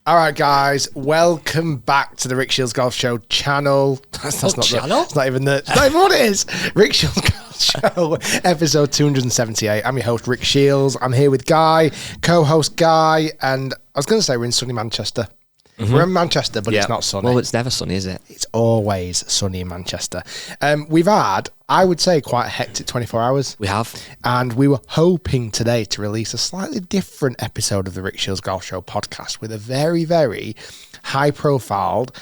All right, guys, welcome back to the Rick Shiels Golf Show channel. That's not channel? It's not even what it is. Rick Shiels Golf Show, episode 278. I'm your host, Rick Shiels. I'm here with Guy, co-host Guy, and I was going to say we're in sunny Manchester. Mm-hmm. We're in Manchester, but it's not sunny. Well, it's never sunny, is it? It's always sunny in Manchester. We've had, I would say, quite a hectic 24 hours. We have. And we were hoping today to release a slightly different episode of the Rick Shiels Golf Show podcast with a very, very high-profiled,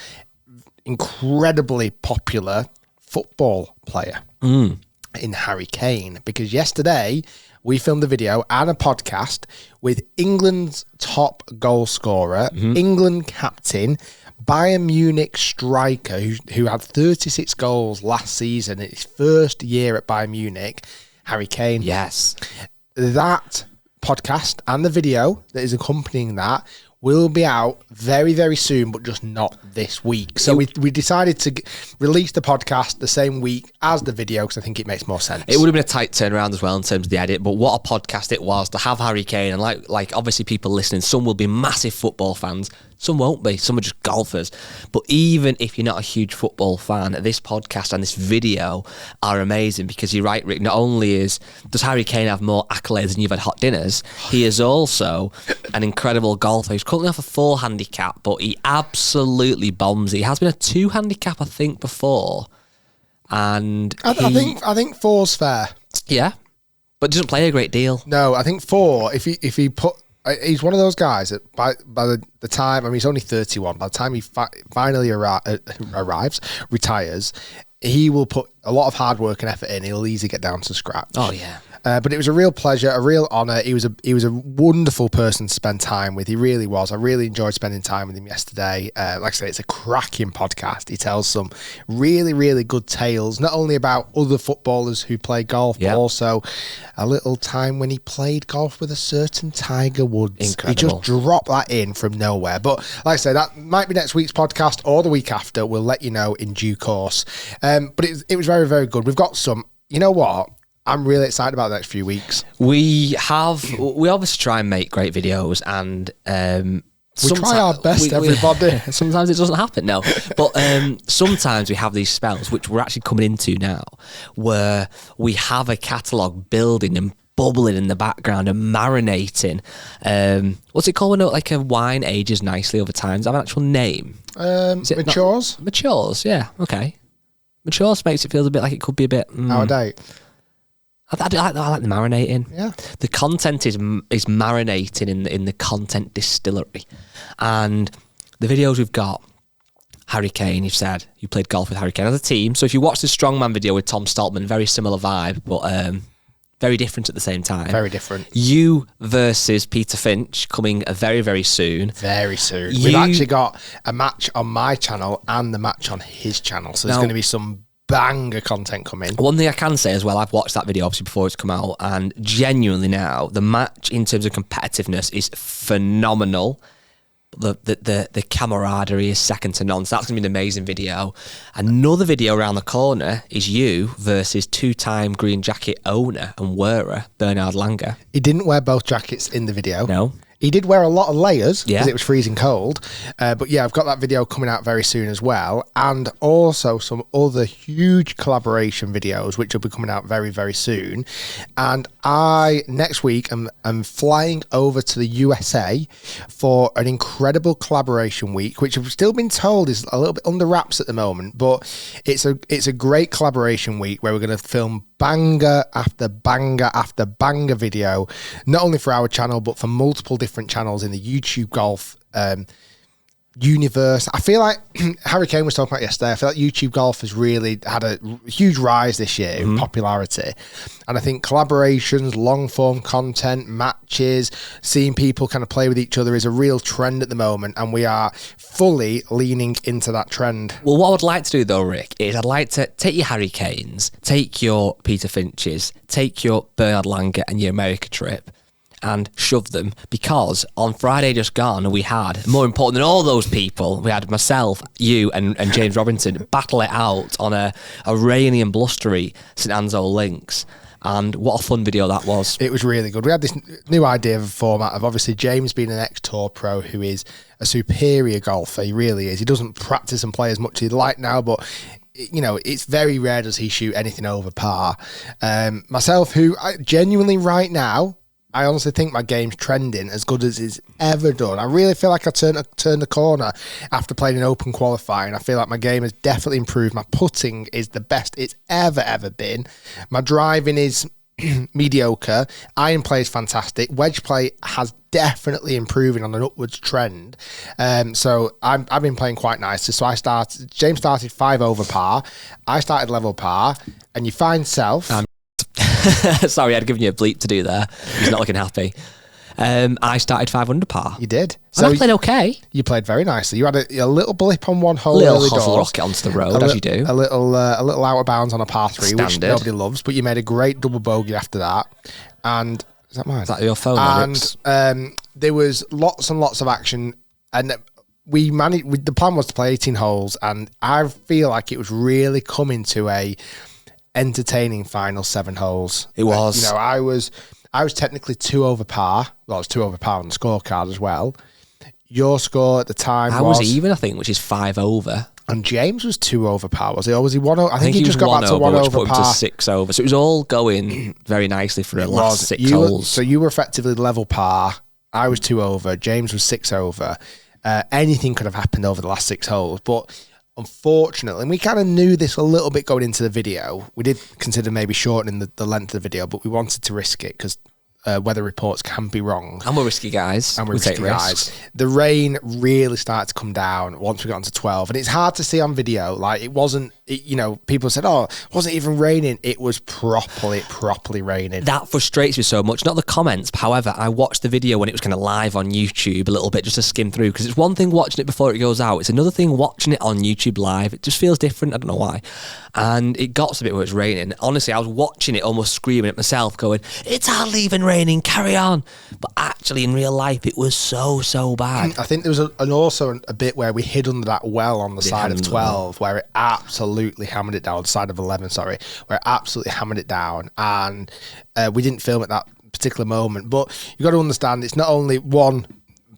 incredibly popular football player in Harry Kane. Because yesterday, we filmed a video and a podcast with England's top goal scorer, England captain, Bayern Munich striker, who had 36 goals last season in his first year at Bayern Munich, Harry Kane. Yes. That podcast and the video that is accompanying that will be out very, very soon, but just not this week. So we decided to release the podcast the same week as the video because I think it makes more sense. It would have been a tight turnaround as well in terms of the edit, but what a podcast it was to have Harry Kane. And like obviously people listening, some will be massive football fans, some won't be, some are just golfers. But even if you're not a huge football fan, this podcast and this video are amazing because you're right, Rick, not only does Harry Kane have more accolades than you've had hot dinners, he is also an incredible golfer. He's currently off a 4 handicap, but he absolutely bombs it. He has been a 2 handicap, I think, before. And I think 4's fair. Yeah, but doesn't play a great deal. No, I think 4, if he put... He's one of those guys that by the time, I mean, he's only 31. By the time he finally retires, he will put a lot of hard work and effort in. He'll easily get down to scratch. Oh, yeah. But it was a real pleasure, a real honour. He was a wonderful person to spend time with. He really was. I really enjoyed spending time with him yesterday. Like I say, it's a cracking podcast. He tells some really, really good tales, not only about other footballers who play golf, but also a little time when he played golf with a certain Tiger Woods. Incredible. He just dropped that in from nowhere. But like I say, that might be next week's podcast or the week after. We'll let you know in due course. But it was very, very good. We've got some, you know what? I'm really excited about the next few weeks. We obviously try and make great videos and we try our best, everybody. Sometimes it doesn't happen, no. But sometimes we have these spells, which we're actually coming into now, where we have a catalogue building and bubbling in the background and marinating. What's it called when like a wine ages nicely over time? Does it have an actual name? Matures? Matures, yeah, okay. Matures makes it feel a bit like it could be a bit... Out of date. I like the marinating. Yeah. The content is marinating in the content distillery. And the videos we've got, Harry Kane, you've said, you played golf with Harry Kane as a team. So if you watch the Strongman video with Tom Stoltman, very similar vibe, but very different at the same time. Very different. You versus Peter Finch coming very, very soon. Very soon. We've actually got a match on my channel and the match on his channel. So there's going to be some banger content coming. One thing I can say as well, I've watched that video obviously before it's come out, and genuinely now the match in terms of competitiveness is phenomenal. The camaraderie is second to none. So that's gonna be an amazing video. Another video around the corner is you versus 2-time green jacket owner and wearer Bernard Langer. He didn't wear both jackets in the video. No. He did wear a lot of layers because it was freezing cold. But yeah, I've got that video coming out very soon as well. And also some other huge collaboration videos, which will be coming out very, very soon. And next week, I'm flying over to the USA for an incredible collaboration week, which I've still been told is a little bit under wraps at the moment. But it's a great collaboration week where we're going to film banger after banger after banger video, not only for our channel, but for multiple different channels in the YouTube golf universe. I feel like Harry Kane was talking about yesterday, I feel like YouTube golf has really had a huge rise this year in popularity. And I think collaborations, long form content, matches, seeing people kind of play with each other is a real trend at the moment. And we are fully leaning into that trend. Well, what I would like to do though, Rick, is I'd like to take your Harry Kanes, take your Peter Finches, take your Bernard Langer and your America trip, and shove them, because on Friday just gone we had, more important than all those people, we had myself, you and James Robinson battle it out on a rainy and blustery St Anne's Old Links, And what a fun video that was. It was really good. We had this new idea of a format of obviously James being an ex-tour pro who is a superior golfer. He really is. He doesn't practice and play as much as he'd like now, but you know, it's very rare does he shoot anything over par. Myself, who I genuinely right now, I honestly think my game's trending as good as it's ever done. I really feel like I turned the corner after playing an open qualifying. I feel like my game has definitely improved. My putting is the best it's ever been. My driving is mediocre. Iron play is fantastic. Wedge play has definitely improving on an upwards trend. So I've been playing quite nicely. So James started 5 over par. I started level par. And you find self... Sorry, I'd given you a bleep to do there. He's not looking happy. I started 5 under par. You did. So I played okay. You played very nicely. You had a little blip on one hole. Little hustle rocket onto the road, as you do. A little out of bounds on a par 3, Standard. which nobody loves. But you made a great double bogey after that. And is that mine? Is that your phone? And there was lots and lots of action. And we managed. The plan was to play 18 holes, and I feel like it was really coming to a entertaining final 7 holes. It was. You know, I was technically 2 over par. Well, I was 2 over par on the scorecard as well. Your score at the time was even, I think, which is 5 over. And James was 2 over par, was he? Or was he 1 over? I think he was just got back to 1 which over put him par. to 6 over. So it was all going very nicely for the last 6 holes. So you were effectively level par. I was 2 over. James was 6 over. Anything could have happened over the last 6 holes, but unfortunately, and we kind of knew this a little bit going into the video. We did consider maybe shortening the length of the video, but we wanted to risk it because weather reports can be wrong. And we're risky guys. And we're risky guys. The rain really started to come down once we got into 12. And it's hard to see on video. Like, it wasn't, you know, people said, oh, it wasn't even raining. It was properly raining. That frustrates me so much. Not the comments. However, I watched the video when it was kind of live on YouTube a little bit just to skim through, because it's one thing watching it before it goes out. It's another thing watching it on YouTube live. It just feels different. I don't know why. And it got to a bit where it's raining. Honestly, I was watching it almost screaming at myself going, it's hardly even raining, carry on. But actually in real life it was so bad. I think there was also a bit where we hid under that well on the side of 12 where it absolutely hammered it down, side of 11, sorry, where it absolutely hammered it down, and we didn't film at that particular moment. But you got to understand, it's not only one,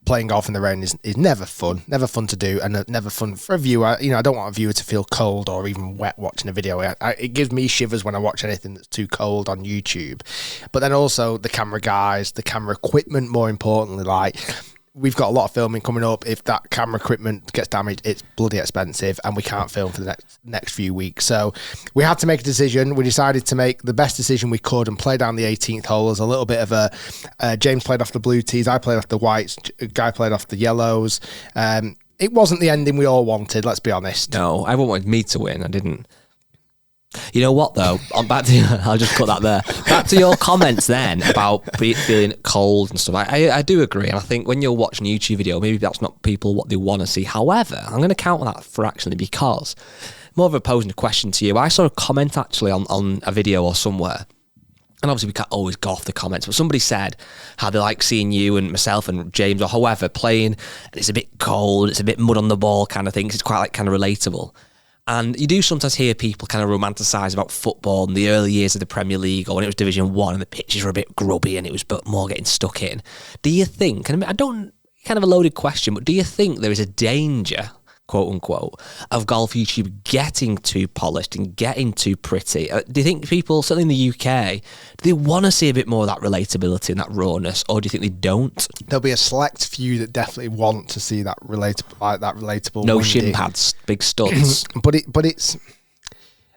playing golf in the rain is never fun to do, and never fun for a viewer. You know, I don't want a viewer to feel cold or even wet watching a video. It gives me shivers when I watch anything that's too cold on YouTube. But then also the camera guys, the camera equipment, more importantly, like, we've got a lot of filming coming up. If that camera equipment gets damaged, it's bloody expensive, and we can't film for the next few weeks. So we had to make a decision. We decided to make the best decision we could and play down the 18th hole as a little bit of a... James played off the blue tees, I played off the whites, Guy played off the yellows. It wasn't the ending we all wanted, let's be honest. No, everyone wanted me to win. I didn't. You know what, though? Back to I'll just put that there. Back to your comments then about feeling cold and stuff. I do agree, and I think when you're watching a YouTube video, maybe that's not people what they want to see. However, I'm going to counter that fractionally, because more of a posing a question to you. I saw a comment actually on a video or somewhere, and obviously we can't always go off the comments, but somebody said how they like seeing you and myself and James or whoever playing, and it's a bit cold, it's a bit mud on the ball kind of thing. It's quite like kind of relatable. And you do sometimes hear people kind of romanticise about football in the early years of the Premier League, or when it was Division 1 and the pitches were a bit grubby and it was more getting stuck in. Do you think, and I don't, kind of a loaded question, but do you think there is a danger, quote unquote, of golf YouTube getting too polished and getting too pretty? Do you think people, certainly in the UK, do they want to see a bit more of that relatability and that rawness, or do you think they don't? There'll be a select few that definitely want to see that relatable. No windy. shin pads, big studs. but it's.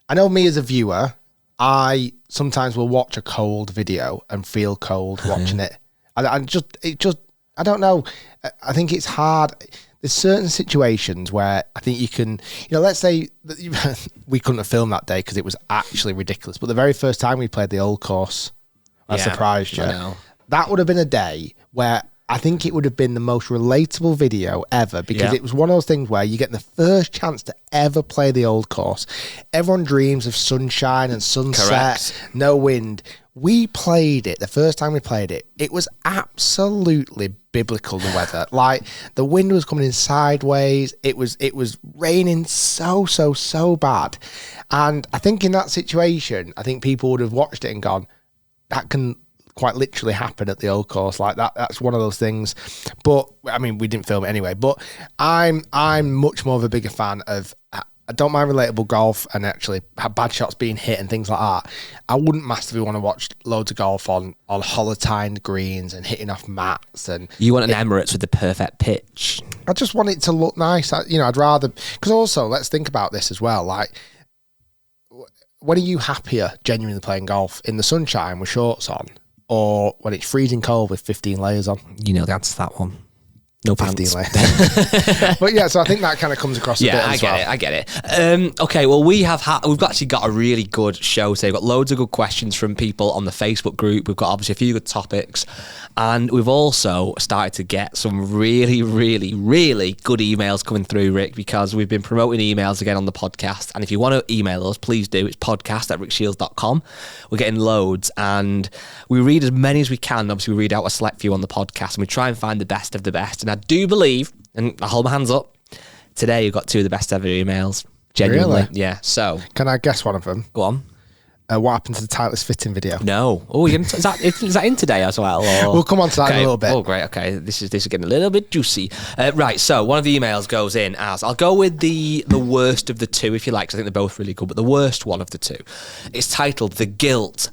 I know me as a viewer, I sometimes will watch a cold video and feel cold watching it. I don't know. I think it's hard. There's certain situations where I think you can, you know, let's say that we couldn't have filmed that day because it was actually ridiculous. But the very first time we played the old course, I surprised you. That would have been a day where I think it would have been the most relatable video ever, because it was one of those things where you get the first chance to ever play the old course. Everyone dreams of sunshine and sunset, no wind. We played it, the first time we played it, it was absolutely biblical, the weather. Like, the wind was coming in sideways. It was raining so bad. And I think in that situation, I think people would have watched it and gone, that can quite literally happen at the Old Course. Like, that's one of those things. But I mean, we didn't film it anyway, but I'm much more of a bigger fan of, I don't mind relatable golf and actually have bad shots being hit and things like that. I wouldn't massively want to watch loads of golf on holotined greens and hitting off mats. And you want an Emirates with the perfect pitch. I just want it to look nice. I'd rather, because also let's think about this as well. Like, when are you happier genuinely playing golf? In the sunshine with shorts on, or when it's freezing cold with 15 layers on? You know the answer to that one. No 15 layers. But yeah, so I think that kind of comes across a bit as well. I get it. Okay, well, we've actually got a really good show today. We've got loads of good questions from people on the Facebook group. We've got obviously a few good topics. And we've also started to get some really, really, really good emails coming through, Rick, because we've been promoting emails again on the podcast. And if you want to email us, please do. It's podcast@rickshiels.com. We're getting loads, and we read as many as we can. Obviously, we read out a select few on the podcast, and we try and find the best of the best. And I do believe, and I hold my hands up, today you've got two of the best ever emails. Genuinely. Really? Yeah. So, can I guess one of them? Go on. What happened to the Titleist fitting video? No. Oh, is that in today as well? Or? We'll come on to that in a little bit. Oh, great. Okay, this is getting a little bit juicy. Right. So one of the emails goes in as, I'll go with the worst of the two, if you like, 'cause I think they're both really good. But the worst one of the two, it's titled "The Guilt."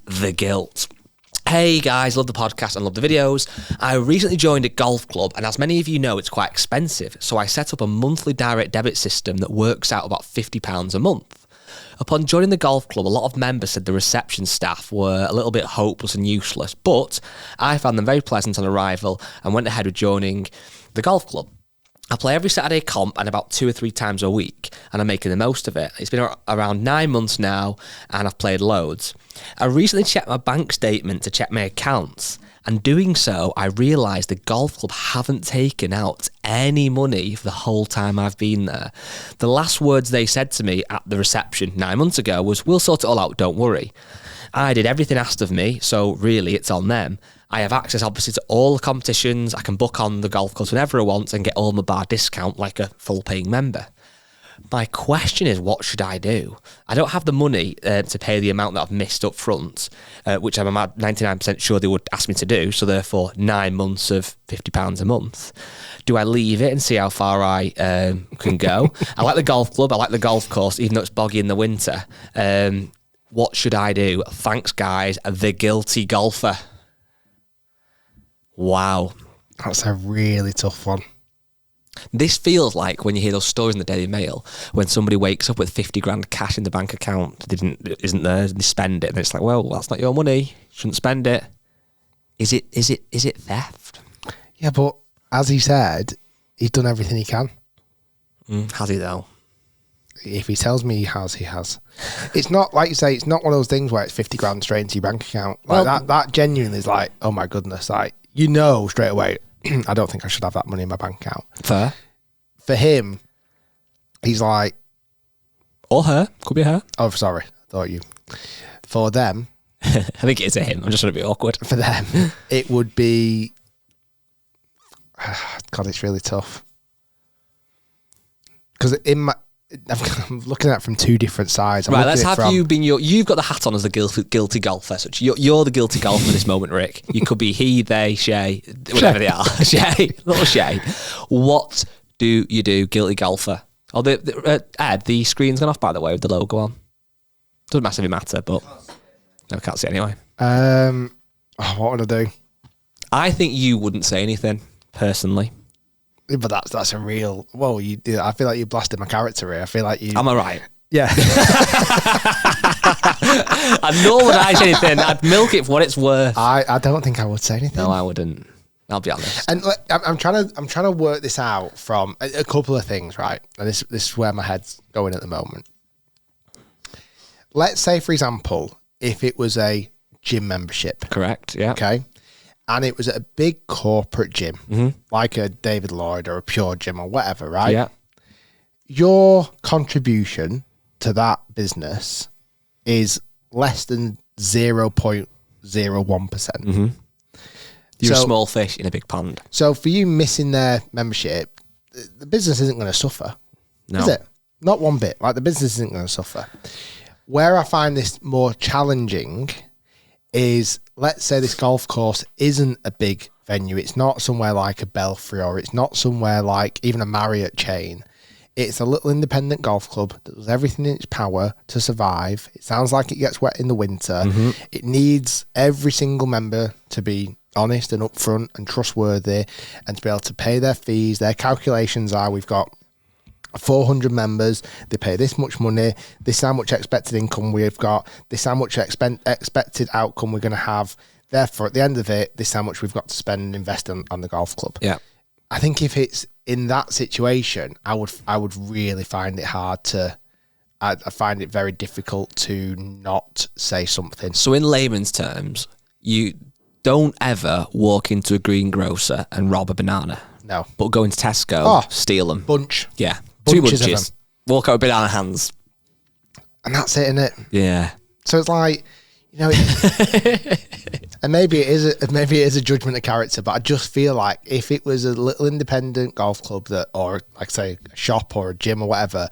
Hey guys, love the podcast and love the videos. I recently joined a golf club, and as many of you know, it's quite expensive. So I set up a monthly direct debit system that works out about £50 a month. Upon joining the golf club, a lot of members said the reception staff were a little bit hopeless and useless, but I found them very pleasant on arrival and went ahead with joining the golf club. I play every Saturday comp and about 2 or 3 times a week, and I'm making the most of it. It's been around 9 months now, and I've played loads. I recently checked my bank statement to check my accounts, and doing so, I realised the golf club haven't taken out any money for the whole time I've been there. The last words they said to me at the reception 9 months ago was, "We'll sort it all out, don't worry." I did everything asked of me, so really it's on them. I have access, obviously, to all the competitions. I can book on the golf course whenever I want and get all my bar discount like a full-paying member. My question is, what should I do? I don't have the money to pay the amount that I've missed up front, which I'm about 99% sure they would ask me to do, so therefore 9 months of £50 a month. Do I leave it and see how far I can go? I like the golf club, I like the golf course, even though it's boggy in the winter. What should I do? Thanks, guys. The Guilty Golfer. Wow. That's a really tough one. This feels like when you hear those stories in the Daily Mail, when somebody wakes up with 50 grand cash in the bank account, isn't there, and they spend it, and it's like, well, that's not your money. You shouldn't spend it. Is it theft? Yeah, but as he said, he's done everything he can. Has he though? If he tells me he has. It's not, like you say, it's not one of those things where it's 50 grand straight into your bank account. Like, well, that genuinely is like, oh my goodness, like, you know straight away, I don't think I should have that money in my bank account. Fair. For him, he's like... Or her. Could be her. Oh, sorry. Thought you. For them... I think it is a him. I'm just trying to be awkward. For them, it would be... God, it's really tough. Because I'm looking at it from two different sides. Right, let's have you been you've got the hat on as the guilty golfer. So you're the guilty golfer in this moment, Rick. You could be he, they, Shay, whatever they are. Shay, little Shay. What do you do, guilty golfer? Oh, Ed, the screen's gone off, by the way, with the logo on. Doesn't massively matter, but I can't see it anyway. What would I do? I think you wouldn't say anything, personally. But that's a real... Well, I feel like you blasted my character here. I feel like you... Am I right? Yeah. And nor would I say anything. I'd milk it for what it's worth. I don't think I would say anything. No, I wouldn't. I'll be honest. And I'm trying to work this out from a couple of things, right? And this is where my head's going at the moment. Let's say, for example, if it was a gym membership. Correct, yeah. Okay. And it was at a big corporate gym, like a David Lloyd or a Pure Gym or whatever, right? Yeah. Your contribution to that business is less than 0.01%. You're a small fish in a big pond. So for you missing their membership, the business isn't going to suffer, is it? Not one bit. Like, the business isn't going to suffer. Where I find this more challenging is, let's say this golf course isn't a big venue. It's not somewhere like a Belfry, or it's not somewhere like even a Marriott chain. It's a little independent golf club that does everything in its power to survive. It sounds like it gets wet in the winter. It needs every single member to be honest and upfront and trustworthy, and to be able to pay their fees. Their calculations are, we've got 400 members, they pay this much money, this is how much expected income we've got, this is how much expected outcome we're going to have. Therefore, at the end of it, this is how much we've got to spend and invest on the golf club. Yeah. I think if it's in that situation, I would really find it hard to, I find it very difficult to not say something. So in layman's terms, you don't ever walk into a greengrocer and rob a banana. No. But go into Tesco, steal them. Bunch. Yeah. Bunches 2 bunches. Walk out with banana hands. And that's it, innit? Yeah. So it's like, you know, and maybe it is a judgment of character, but I just feel like if it was a little independent golf club that, or like say a shop or a gym or whatever,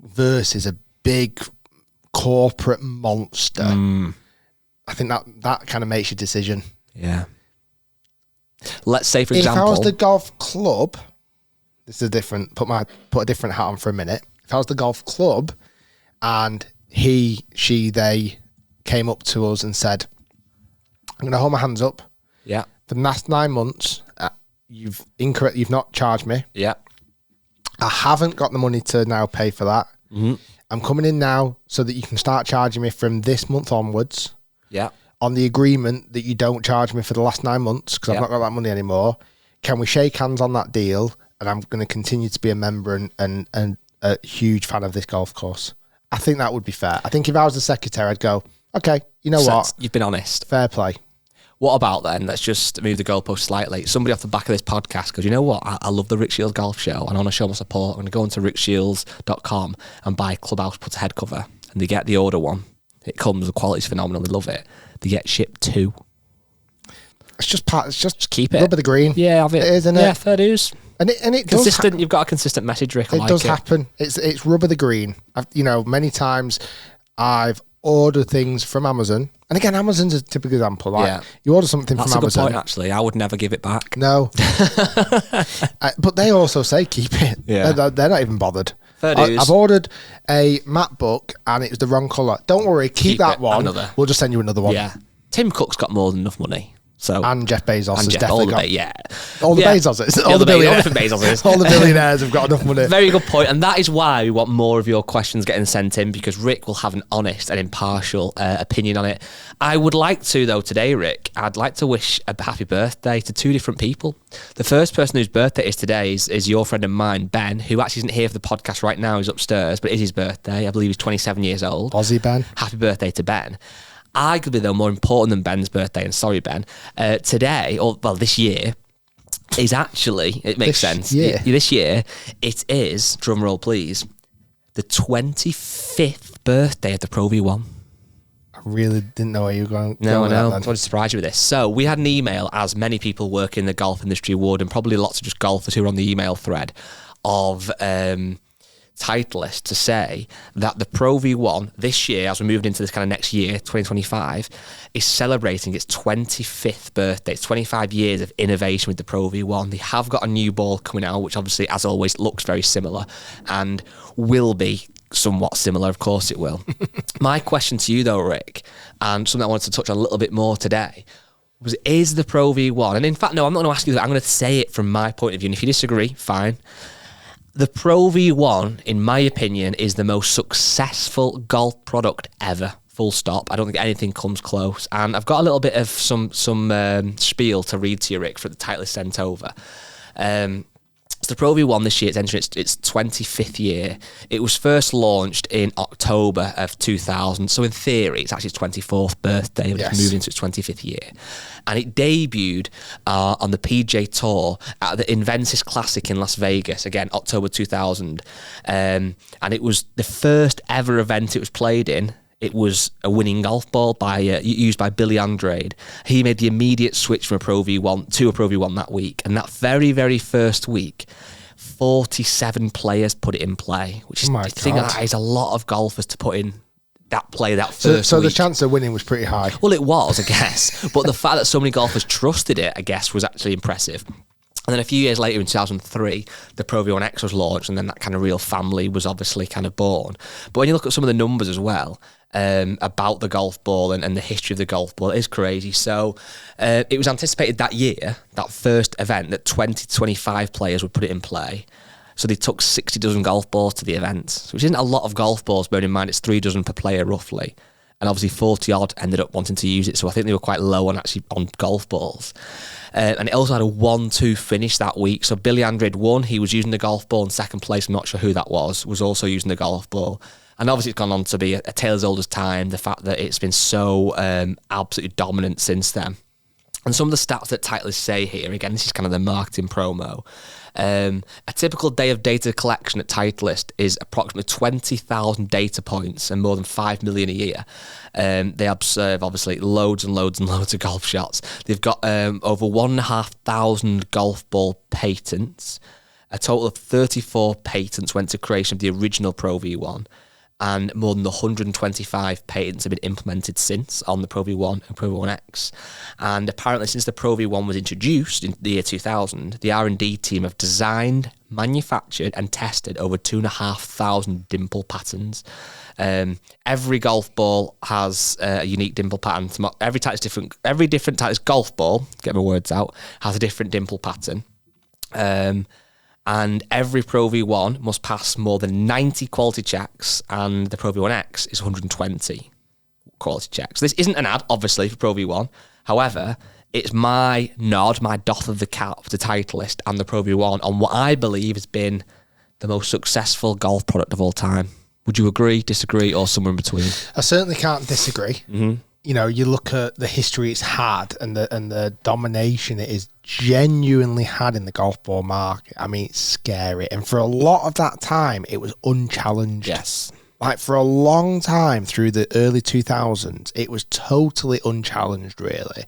versus a big corporate monster, I think that kind of makes your decision. Yeah. Let's say, for example, if I was the golf club, this is a different, put a different hat on for a minute. If I was the golf club and they came up to us and said, I'm going to hold my hands up. Yeah. For the last 9 months, you've not charged me. Yeah. I haven't got the money to now pay for that. I'm coming in now so that you can start charging me from this month onwards. Yeah. On the agreement that you don't charge me for the last 9 months, because I've not got that money anymore. Can we shake hands on that deal? And I'm going to continue to be a member and a huge fan of this golf course. I think that would be fair. I think if I was the secretary, I'd go, okay, you know what? You've been honest. Fair play. What about then? Let's just move the goalpost slightly. Somebody off the back of this podcast goes, you know what? I love the Rick Shiels golf show and I want to show my support. I'm going to go onto rickshiels.com and buy Clubhouse Putter head cover. And they get the order one. It comes, the quality's phenomenal. They love it. They get shipped 2. It's just keep it. Rub of the green. Yeah, have it. It is, isn't it? Yeah, fair dues. And it consistent. You've got a consistent message, Rick. It does happen. It's rub of the green. Many times I've ordered things from Amazon, and again, Amazon's a typical example. Like, you order something from Amazon. That's a good point, actually. I would never give it back. No, but they also say keep it. Yeah, they're not even bothered. Fair dues. I've ordered a MacBook and it was the wrong colour. Don't worry, keep that one. Another. We'll just send you another one. Yeah, Tim Cook's got more than enough money. So, and Jeff Bezos has definitely got all the Bezoses, all the billionaires, all the billionaires have got enough money. Very good point, and that is why we want more of your questions getting sent in, because Rick will have an honest and impartial opinion on it. I would like to, though, today, Rick, I'd like to wish a happy birthday to 2 different people. The first person whose birthday is today is your friend and mine, Ben, who actually isn't here for the podcast right now. He's upstairs, but it is his birthday. I believe he's 27 years old. Aussie Ben. Happy birthday to Ben. Arguably, though, more important than Ben's birthday, and sorry, Ben, today, this year, is actually, it makes sense. This year, it is, drum roll please, the 25th birthday of the Pro V1. I really didn't know where you were going. No, I know. I wanted to surprise you with this. So we had an email, as many people work in the golf industry would, and probably lots of just golfers who are on the email thread, of Titleist to say that the Pro V1 this year, as we're moving into this kind of next year, 2025, is celebrating its 25th birthday. It's 25 years of innovation with the Pro V1. They have got a new ball coming out, which obviously, as always, looks very similar and will be somewhat similar. Of course it will. My question to you, though, Rick, and something I wanted to touch on a little bit more today, is the Pro V1, and in fact, no, I'm not going to ask you that. I'm going to say it from my point of view, and if you disagree, fine. The Pro V1, in my opinion, is the most successful golf product ever. Full stop. I don't think anything comes close. And I've got a little bit of some spiel to read to you, Rick, for the Titleist sent over. So the Pro V1 this year, it's entering its 25th year. It was first launched in October of 2000. So in theory, it's actually its 24th birthday. It's moving into its 25th year. And it debuted on the PGA Tour at the Inventus Classic in Las Vegas, again, October 2000. And it was the first ever event it was played in it was a winning golf ball used by Billy Andrade. He made the immediate switch from a Pro V1 to a Pro V1 that week. And that very, very first week, 47 players put it in play, which is, is a lot of golfers to put in that play that first week. So the chance of winning was pretty high. Well, it was, I guess. But the fact that so many golfers trusted it, I guess, was actually impressive. And then a few years later in 2003, the Pro V1X was launched, and then that kind of real family was obviously kind of born. But when you look at some of the numbers as well, about the golf ball and the history of the golf ball, it is crazy. So it was anticipated that year, that first event, that 20 to 25 players would put it in play. So they took 60 dozen golf balls to the event, which isn't a lot of golf balls, bearing in mind it's 3 dozen per player roughly. And obviously 40 odd ended up wanting to use it. So I think they were quite low on golf balls. And it also had a 1-2 finish that week. So Billy Andrade won. He was using the golf ball in second place. I'm not sure who that was also using the golf ball. And obviously it's gone on to be a tale as old as time, the fact that it's been so absolutely dominant since then. And some of the stats that Titleist say here, again, this is kind of the marketing promo. A typical day of data collection at Titleist is approximately 20,000 data points and more than 5 million a year. They observe, obviously, loads and loads and loads of golf shots. They've got over 1,500 golf ball patents. A total of 34 patents went to creation of the original Pro V1. And more than 125 patents have been implemented since on the Pro V1 and Pro V1X. And apparently since the Pro V1 was introduced in the year 2000, the R&D team have designed, manufactured and tested over 2,500 dimple patterns. Every golf ball has a unique dimple pattern. Every different Titleist golf ball, get my words out, has a different dimple pattern. And every Pro V1 must pass more than 90 quality checks, and the Pro V1X is 120 quality checks. This isn't an ad, obviously, for Pro V1. However, it's my nod, my doff of the cap to Titleist and the Pro V1 on what I believe has been the most successful golf product of all time. Would you agree, disagree, or somewhere in between? I certainly can't disagree. Mm-hmm. You know, you look at the history it's had and the domination it is genuinely had in the golf ball market. I mean, it's scary. And for a lot of that time, it was unchallenged. Yes. Like, for a long time through the early 2000s, it was totally unchallenged, really.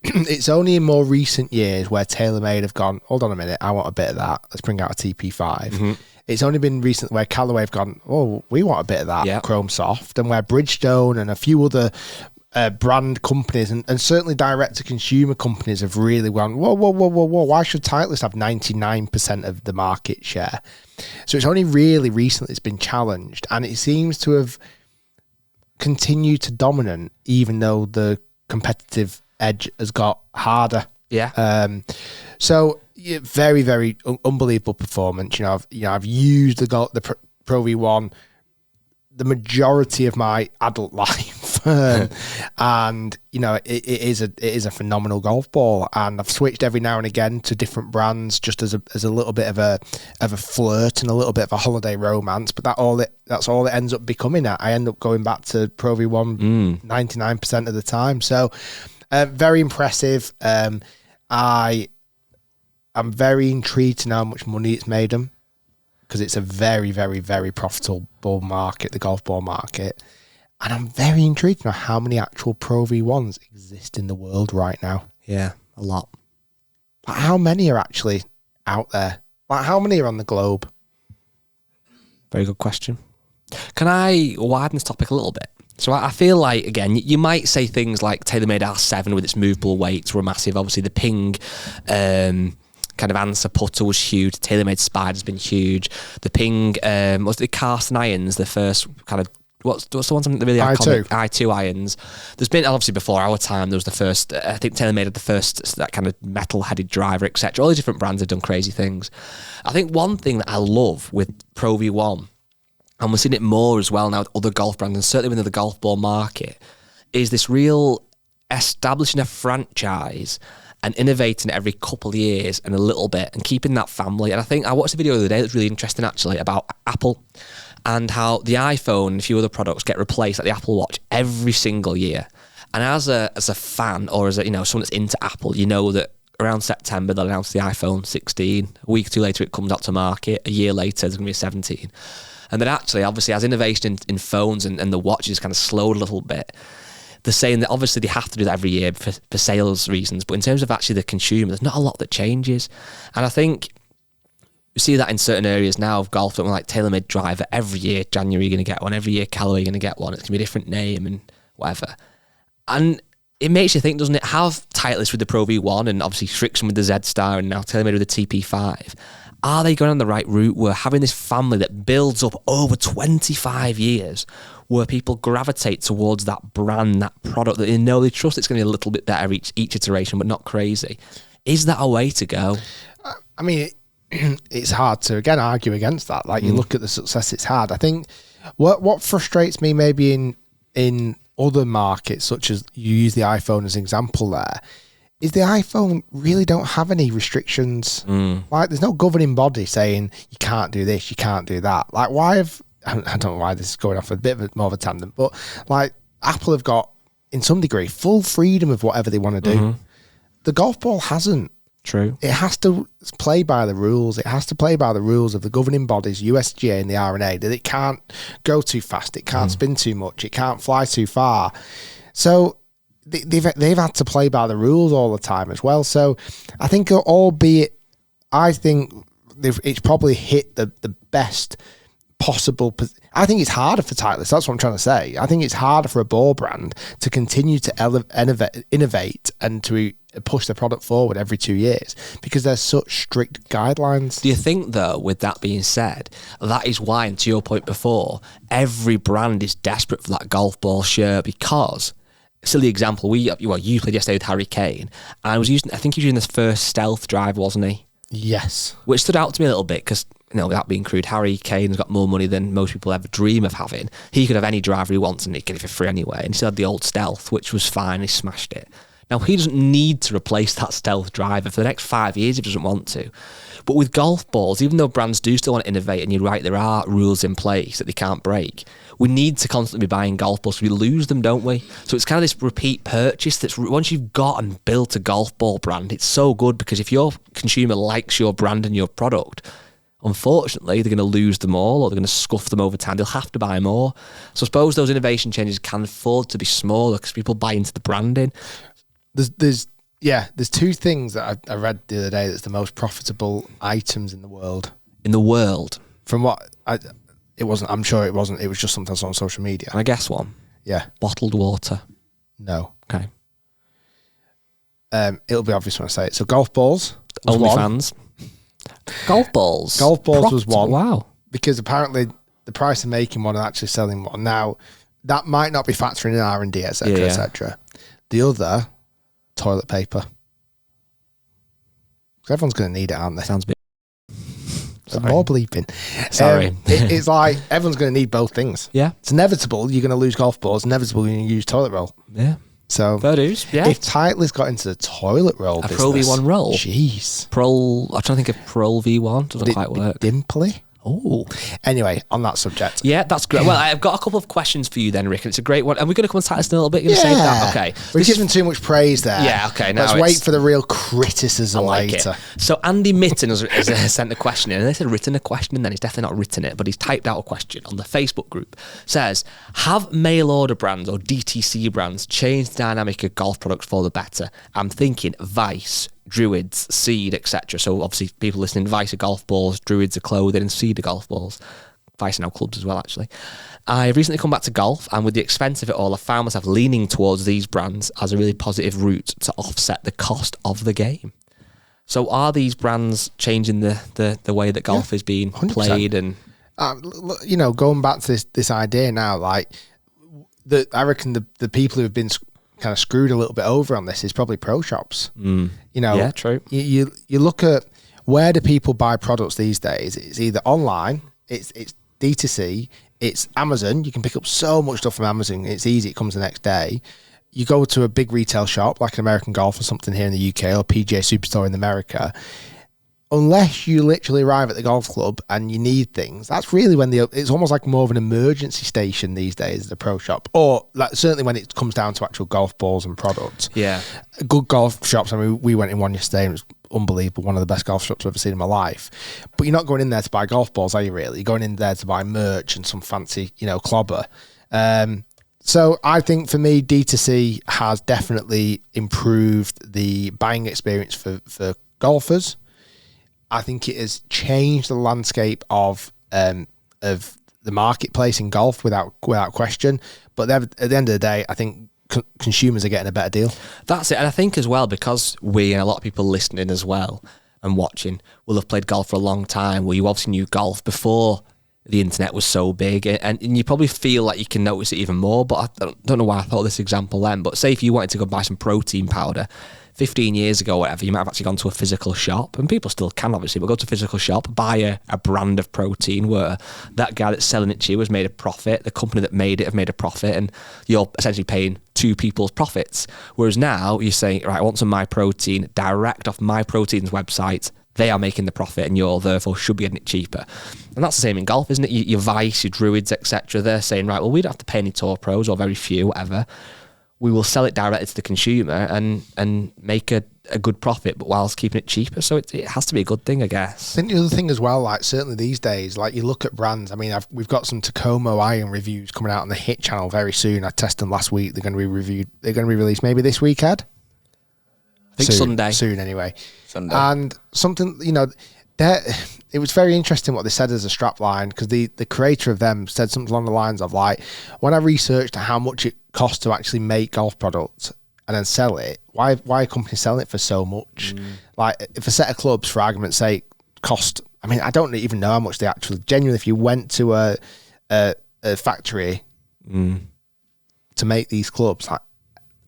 It's only in more recent years where TaylorMade have gone, hold on a minute, I want a bit of that. Let's bring out a TP5. Mm-hmm. It's only been recently where Callaway have gone, oh, we want a bit of that, Chrome Soft. And where Bridgestone and a few other brand companies and certainly direct-to-consumer companies have really gone, whoa, why should Titleist have 99% of the market share? So it's only really recently it's been challenged, and it seems to have continued to dominate even though the competitive edge has got harder. Yeah. So very, very unbelievable performance. I've used the Pro V1 the majority of my adult life, and it is a phenomenal golf ball. And I've switched every now and again to different brands, just as a little bit of a flirt and a little bit of a holiday romance. But that's all it ends up becoming. I end up going back to Pro V1 99% of the time. So very impressive. I am very intrigued to know how much money it's made them, because it's a very, very, very profitable market, the golf ball market. And I'm very intrigued to know how many actual Pro V1s exist in the world right now. Yeah, a lot. Like, how many are actually out there? Like, how many are on the globe? Very good question. Can I widen this topic a little bit? So I feel like, again, you might say things like TaylorMade R7 with its movable weights were massive. Obviously, the Ping kind of answer putter was huge. TaylorMade Spider's been huge. The Ping, was it the Carsten irons, the first kind of, what's the one, something really iconic? I2 irons. There's been, obviously before our time, there was the first, I think TaylorMade had the first, that kind of metal-headed driver, etc. All these different brands have done crazy things. I think one thing that I love with Pro V1, and we're seeing it more as well now with other golf brands, and certainly within the golf ball market, is this real establishing a franchise and innovating every couple of years and a little bit and keeping that family. And I think I watched a video the other day that's really interesting actually about Apple and how the iPhone and a few other products get replaced, like the Apple Watch, every single year. And as a fan, or as someone that's into Apple, you know that around September they'll announce the iPhone 16. A week or two later it comes out to market. A year later there's going to be a 17. And then actually, obviously, as innovation in phones and the watches kind of slowed a little bit, they're saying that obviously they have to do that every year for sales reasons, but in terms of actually the consumer, there's not a lot that changes. And I think we see that in certain areas now of golf, like TaylorMade driver, every year January you're going to get one, every year Callaway you're going to get one, it's going to be a different name and whatever. And it makes you think, doesn't it, have Titleist with the Pro V1 and obviously Strixon with the Z-Star and now TaylorMade with the TP5, are they going on the right route? We're having this family that builds up over 25 years where people gravitate towards that brand, that product that they know they trust it's going to be a little bit better each iteration, but not crazy. Is that a way to go? I mean, it's hard to, again, argue against that. Like, you look at the success it's had. I think what frustrates me maybe in other markets, such as you use the iPhone as an example there, is the iPhone really don't have any restrictions. Like, there's no governing body saying you can't do this, you can't do that. Like, why have, I don't know why this is going off a bit of more of a tangent, but like Apple have got, in some degree, full freedom of whatever they want to do. The golf ball hasn't. True. It has to play by the rules. It has to play by the rules of the governing bodies, USGA and the R&A, that it can't go too fast, it can't spin too much, it can't fly too far. So they've had to play by the rules all the time as well. So I think, albeit, I think it's probably hit the best possible. I think it's harder for Titleist. That's what I'm trying to say. I think it's harder for a ball brand to continue to innovate and to push their product forward every 2 years because there's such strict guidelines. Do you think, though, with that being said, that is why, and to your point before, every brand is desperate for that golf ball shirt? Because, silly example, you played yesterday with Harry Kane, and I think he was using this first Stealth drive, wasn't he? Yes. Which stood out to me a little bit because, without being crude, Harry Kane's got more money than most people ever dream of having. He could have any driver he wants and he'd get it for free anyway. And he still had the old Stealth, which was fine. He smashed it. Now, he doesn't need to replace that Stealth driver for the next 5 years if he doesn't want to. But with golf balls, even though brands do still want to innovate, and you're right, there are rules in place that they can't break, we need to constantly be buying golf balls. We lose them, don't we? So it's kind of this repeat purchase that's, once you've got and built a golf ball brand, it's so good because if your consumer likes your brand and your product, unfortunately, they're going to lose them all or they're going to scuff them over time. They'll have to buy more. So I suppose those innovation changes can afford to be smaller because people buy into the branding. There's two things that I read the other day that's the most profitable items in the world. In the world? From what it wasn't, I'm sure it wasn't, it was just something I saw on social media. Can I guess one? Yeah. Bottled water. No. Okay. It'll be obvious when I say it. So golf balls. OnlyFans. Golf balls. Golf balls was one. Wow. Because apparently the price of making one and actually selling one. Now, that might not be factoring in R&D, etc., etc. The other, toilet paper. Because everyone's going to need it, aren't they? Sounds big. More bleeping. Sorry. It's like everyone's going to need both things. Yeah. It's inevitable you're going to lose golf balls. Inevitable you're going to use toilet roll. Yeah. So fair dues. Yeah. If Titleist got into the toilet roll business, Pro V1 roll. Jeez. I'm trying to think of Pro V1. Doesn't quite work. Dimply. Oh. Anyway, on that subject. Yeah, that's great. Well, I've got a couple of questions for you then, Rick, and it's a great one. And we're going to come on Titleist in a little bit. You're going to say that? Okay. We're giving too much praise there. Yeah, okay. Now let's wait for the real criticism later. So Andy Mitten has sent a question in, and they said written a question, and then he's definitely not written it, but he's typed out a question on the Facebook group. Says, have mail order brands or DTC brands changed the dynamic of golf products for the better? I'm thinking Vice, Druids, Seed, etc. So obviously people listening, Vice are golf balls, Druids are clothing, and Seed are golf balls. Vice are now clubs as well, actually. I've recently come back to golf, and with the expense of it all, I found myself leaning towards these brands as a really positive route to offset the cost of the game. So are these brands changing the way that golf is being 100%. Played? And going back to this idea now, like I reckon the people who have been kind of screwed a little bit over on this is probably pro shops. Yeah, true. You look at where do people buy products these days? It's either online, it's D2C, it's Amazon. You can pick up so much stuff from Amazon. It's easy. It comes the next day. You go to a big retail shop like an American Golf or something here in the UK or PGA Superstore in America. unless you literally arrive at the golf club and you need things, that's really when it's almost like more of an emergency station these days, the pro shop, or like certainly when it comes down to actual golf balls and products. Yeah. Good golf shops. I mean, we went in one yesterday and it was unbelievable. One of the best golf shops I've ever seen in my life. But you're not going in there to buy golf balls, are you really? You're going in there to buy merch and some fancy, clobber. So I think for me, D2C has definitely improved the buying experience for golfers. I think it has changed the landscape of the marketplace in golf without question. But at the end of the day, I think consumers are getting a better deal. That's it. And I think as well, because we and a lot of people listening as well and watching will have played golf for a long time, where you obviously knew golf before the internet was so big, and you probably feel like you can notice it even more. But I don't know why I thought of this example then, but say if you wanted to go buy some protein powder 15 years ago or whatever, you might have actually gone to a physical shop, and people still can obviously, but go to a physical shop, buy a brand of protein where that guy that's selling it to you has made a profit, the company that made it have made a profit, and you're essentially paying two people's profits. Whereas now you're saying, right, I want some My Protein direct off My Protein's website. They are making the profit, and you're therefore should be getting it cheaper. And that's the same in golf, isn't it? Your Vice, your Druids, etc. They're saying, right, well, we don't have to pay any tour pros or very few, whatever. We will sell it directly to the consumer and make a good profit, but whilst keeping it cheaper. So it has to be a good thing, I guess. I think the other thing as well, like certainly these days, like you look at brands. I mean, we've got some Tacoma iron reviews coming out on the Hit channel very soon. I tested them last week. They're going to be reviewed. They're going to be released maybe this week, Ed? I think Sunday. Soon, anyway. Sunday. And something, it was very interesting what they said as a strap line, because the creator of them said something along the lines of, like, when I researched how much it costs to actually make golf products and then sell it, why are companies selling it for so much? Like, if a set of clubs, for argument's sake, cost, I mean, I don't even know how much they actually, genuinely, if you went to a factory to make these clubs, like,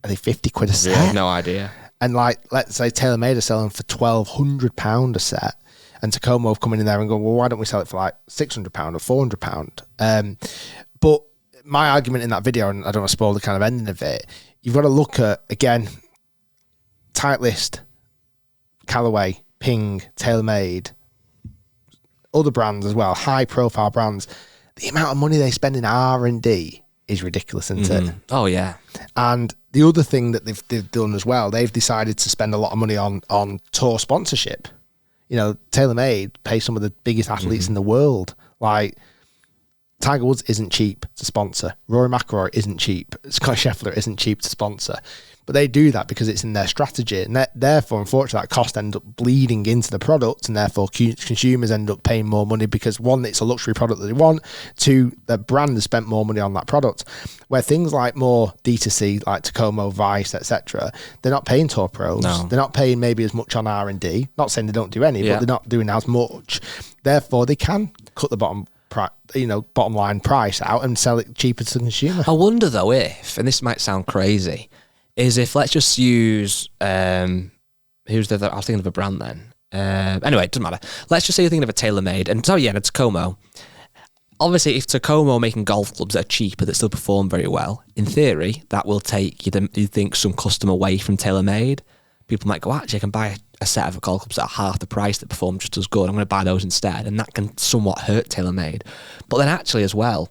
are they 50 quid a set? Yeah, no idea. And like, let's say TaylorMade are selling for £1,200 a set, and Tacoma have come in there and go, well, why don't we sell it for like £600 or £400? But my argument in that video, and I don't want to spoil the kind of ending of it, you've got to look at, again, Titleist, Callaway, Ping, TaylorMade, other brands as well, high profile brands. The amount of money they spend in R&D is ridiculous, isn't it? Oh yeah. And the other thing that they've done as well, they've decided to spend a lot of money on tour sponsorship. TaylorMade pay some of the biggest athletes in the world. Like, Tiger Woods isn't cheap to sponsor. Rory McIlroy isn't cheap. Scott Scheffler isn't cheap to sponsor. But they do that because it's in their strategy. And therefore, unfortunately, that cost ends up bleeding into the product, and therefore consumers end up paying more money because, one, it's a luxury product that they want. Two, the brand has spent more money on that product. Where things like more D2C, like Tacoma, Vice, etc., they're not paying tour pros. No. They're not paying maybe as much on R&D. Not saying they don't do any, but they're not doing as much. Therefore, they can cut the bottom line price out and sell it cheaper to the consumer. I wonder though if, and this might sound crazy, is if, let's just use, I was thinking of a brand then. Anyway, it doesn't matter. Let's just say you're thinking of a TaylorMade, and so yeah, a Tacoma. Obviously, if Tacoma are making golf clubs that are cheaper that still perform very well, in theory, that will take, you think, some customer away from TaylorMade. People might go, actually, I can buy a set of golf clubs at half the price that perform just as good. I'm going to buy those instead, and that can somewhat hurt TaylorMade. But then actually as well,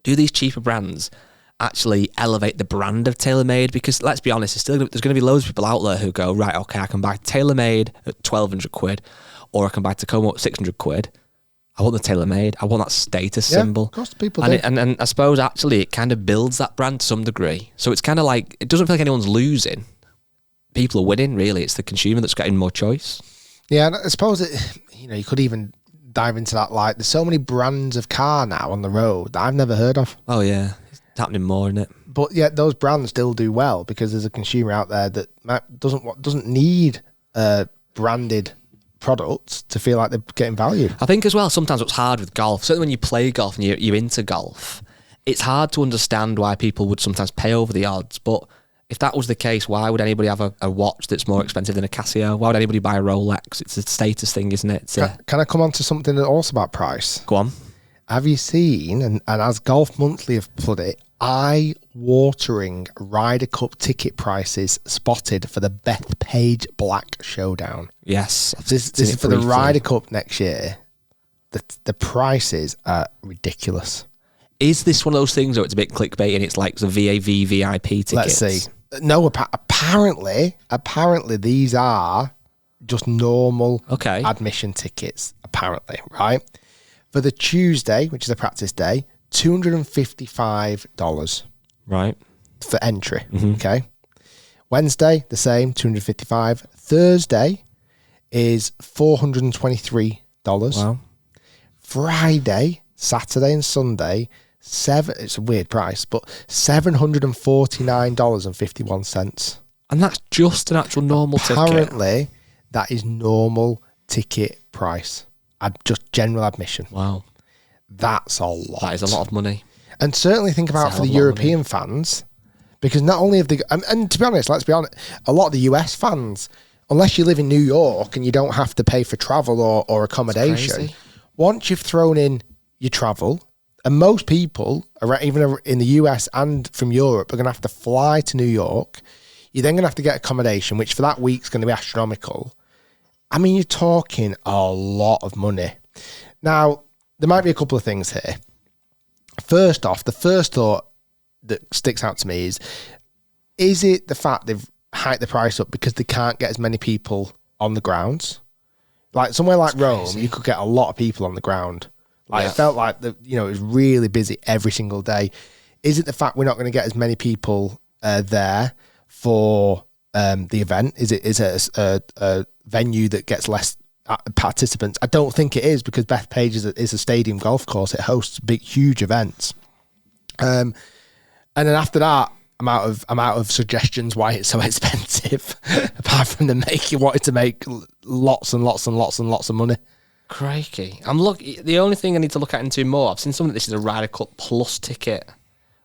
do these cheaper brands actually elevate the brand of TaylorMade? Because let's be honest, there's going to be loads of people out there who go, right, okay, I can buy TaylorMade at 1,200 quid, or I can buy Tacoma at 600 quid. I want the TaylorMade. I want that status symbol. Of course, people do. do. And I suppose actually it kind of builds that brand to some degree. So it's kind of like, it doesn't feel like anyone's losing. People are winning, really. It's the consumer that's getting more choice. Yeah, and I suppose you could even dive into that. Like, there's so many brands of car now on the road that I've never heard of. Oh yeah, it's happening more, isn't it? But yet those brands still do well because there's a consumer out there that doesn't need branded products to feel like they're getting value. I think as well, sometimes what's hard with golf, certainly when you play golf and you're into golf, it's hard to understand why people would sometimes pay over the odds. But if that was the case, why would anybody have a watch that's more expensive than a Casio? Why would anybody buy a Rolex? It's a status thing, isn't it? Can I come on to something also about price? Go on. Have you seen, and as Golf Monthly have put it, eye-watering Ryder Cup ticket prices spotted for the Bethpage Black Showdown. Yes. This is for the Ryder Cup next year. The prices are ridiculous. Is this one of those things where it's a bit clickbait and it's like the VAV VIP tickets? Let's see. No, apparently these are just normal admission tickets, apparently, right? For the Tuesday, which is a practice day, $255. Right. For entry, okay? Wednesday, the same, $255. Thursday is $423. Wow. Friday, Saturday and Sunday, it's a weird price, but $749.51. And that's just an actual normal ticket. Apparently, that is normal ticket price. Just general admission. Wow. That's a lot. That is a lot of money. And certainly think about for the European fans, because not only have they, and to be honest, let's be honest, a lot of the US fans, unless you live in New York and you don't have to pay for travel or accommodation, once you've thrown in your travel, and most people, even in the US and from Europe, are going to have to fly to New York. You're then going to have to get accommodation, which for that week's going to be astronomical. I mean, you're talking a lot of money. Now, there might be a couple of things here. First off, the first thought that sticks out to me is it the fact they've hiked the price up because they can't get as many people on the grounds? Like somewhere like Rome, you could get a lot of people on the ground. Like it felt like it was really busy every single day. Is it the fact we're not going to get as many people there for the event? Is it a venue that gets less participants? I don't think it is, because Bethpage is a stadium golf course. It hosts big, huge events. And then after that, I'm out of suggestions why it's so expensive. Apart from them wanting to make lots and lots and lots and lots of money. Crikey. The only thing I need to look at into more, I've seen something that this is a Ryder Cup Plus ticket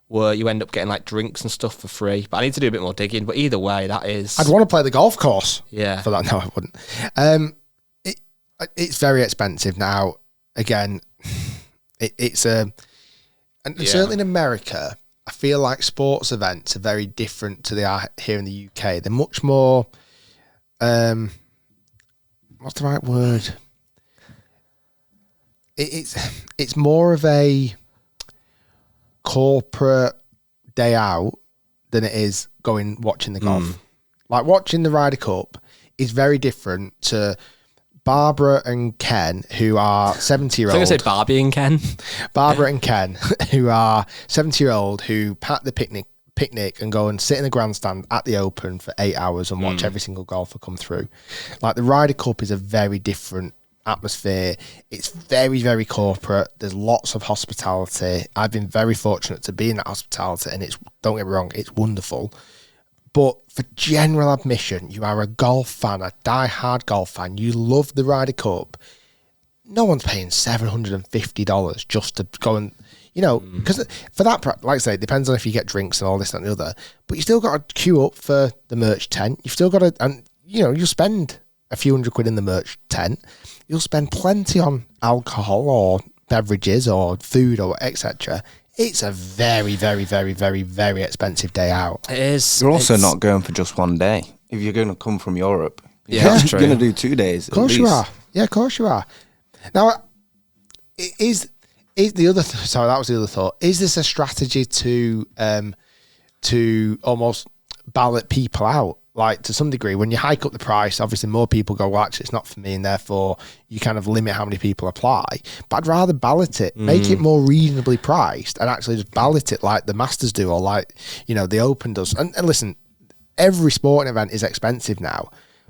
where you end up getting like drinks and stuff for free. But I need to do a bit more digging. But either way, that is... I'd want to play the golf course. Yeah. For that. No, I wouldn't. It's very expensive now. Again, certainly in America, I feel like sports events are very different to they are here in the UK. They're much more... what's the right word? It's more of a corporate day out than it is watching the golf. Like watching the Ryder Cup is very different to Barbara and Ken, who are 70-year-old. I was going to say Barbie and Ken. Barbara and Ken, who are 70-year-old, who pack the picnic and go and sit in the grandstand at the Open for 8 hours and watch every single golfer come through. Like the Ryder Cup is a very different atmosphere. It's very, very corporate. There's lots of hospitality. I've been very fortunate to be in that hospitality, and don't get me wrong, it's wonderful. But for general admission, you are a golf fan, a die-hard golf fan, you love the Ryder Cup, no one's paying $750 just to go and, because for that, like I say, it depends on if you get drinks and all this and the other, but you still got to queue up for the merch tent. You've still got to, and you'll spend a few $100 in the merch tent. You'll spend plenty on alcohol or beverages or food or etc. It's a very, very, very, very, very expensive day out. It is. You're also not going for just one day. If you're going to come from Europe, you're going to do 2 days. Of course you are. Yeah, of course you are. Now, is the other? Sorry, that was the other thought. Is this a strategy to almost ballot people out? Like to some degree, when you hike up the price, obviously more people go, well, actually, it's not for me, and therefore you kind of limit how many people apply. But I'd rather ballot it, make it more reasonably priced, and actually just ballot it like the Masters do, or like the Open does. And listen, every sporting event is expensive now,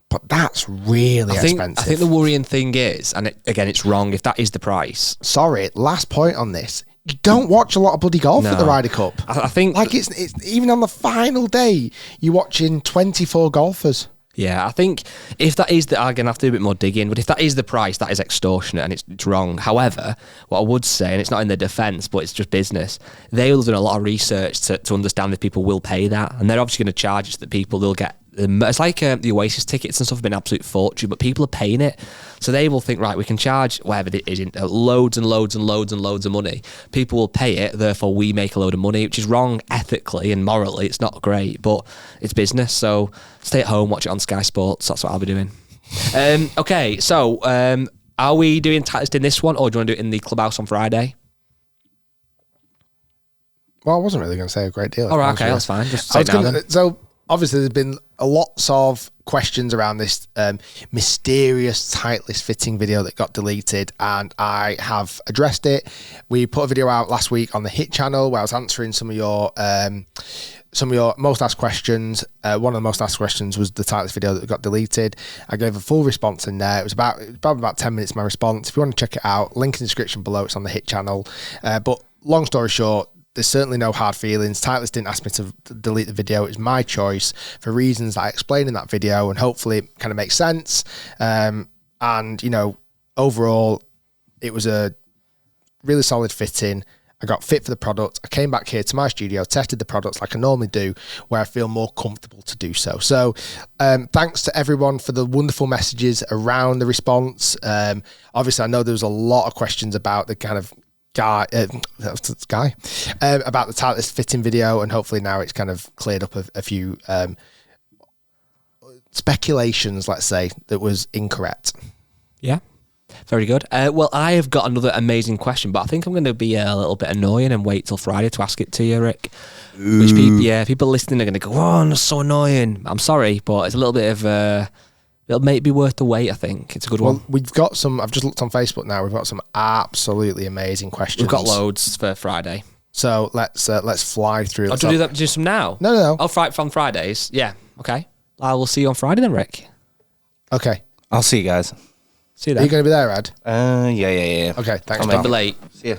but that's really expensive. I think the worrying thing is, and again, it's wrong if that is the price. Sorry, last point on this. You don't watch a lot of bloody golf at the Ryder Cup. I think like it's even on the final day, you're watching 24 golfers. Yeah, I think if that is I'm going to have to do a bit more digging, but if that is the price, that is extortionate and it's wrong. However, what I would say, and it's not in their defence, but it's just business, they will have done a lot of research to understand if people will pay that. And they're obviously going to charge it so that they'll get it's like the Oasis tickets and stuff have been absolute fortune, but people are paying it. So they will think, right, we can charge whatever it is, loads and loads and loads and loads of money. People will pay it, therefore we make a load of money, which is wrong ethically and morally. It's not great, but it's business. So stay at home, watch it on Sky Sports. That's what I'll be doing. Okay, so are we doing Titleist in this one, or do you want to do it in the clubhouse on Friday? Well, I wasn't really going to say a great deal. All right, okay, that's fine. Just say it now then. So obviously there's been lots of questions around this mysterious Titleist fitting video that got deleted, and I have addressed it. We put a video out last week on the Hit channel where I was answering some of your most asked questions. One of the most asked questions was the Titleist video that got deleted. I gave a full response in there. It was about 10 minutes, my response. If you want to check it out, link in the description below. It's on the Hit channel. But long story short, there's certainly no hard feelings. Titleist didn't ask me to delete the video. It's my choice for reasons that I explained in that video, and hopefully it kind of makes sense. And, you know, overall, it was a really solid fitting. I got fit for the product. I came back here to my studio, tested the products like I normally do, where I feel more comfortable to do so. So thanks to everyone for the wonderful messages around the response. Obviously, I know there was a lot of questions about the kind of about the Titleist fitting video, and hopefully now it's kind of cleared up a few speculations, let's say, that was incorrect. Yeah, very good. Well, I have got another amazing question, but I think I'm going to be a little bit annoying and wait till Friday to ask it to you, Rick. Ooh. Which people listening are going to go, oh, that's so annoying. I'm sorry, but it's a little bit of it'll make it be worth the wait, I think. It's a good one. We've got some, I've just looked on Facebook now, we've got some absolutely amazing questions. We've got loads for Friday. So let's fly through. Oh, do some now? No. Oh, from Fridays? Yeah, okay. I will see you on Friday then, Rick. Okay. I'll see you guys. See you then. Are you going to be there, Ed? Yeah. Okay, thanks. Don't be late. See you.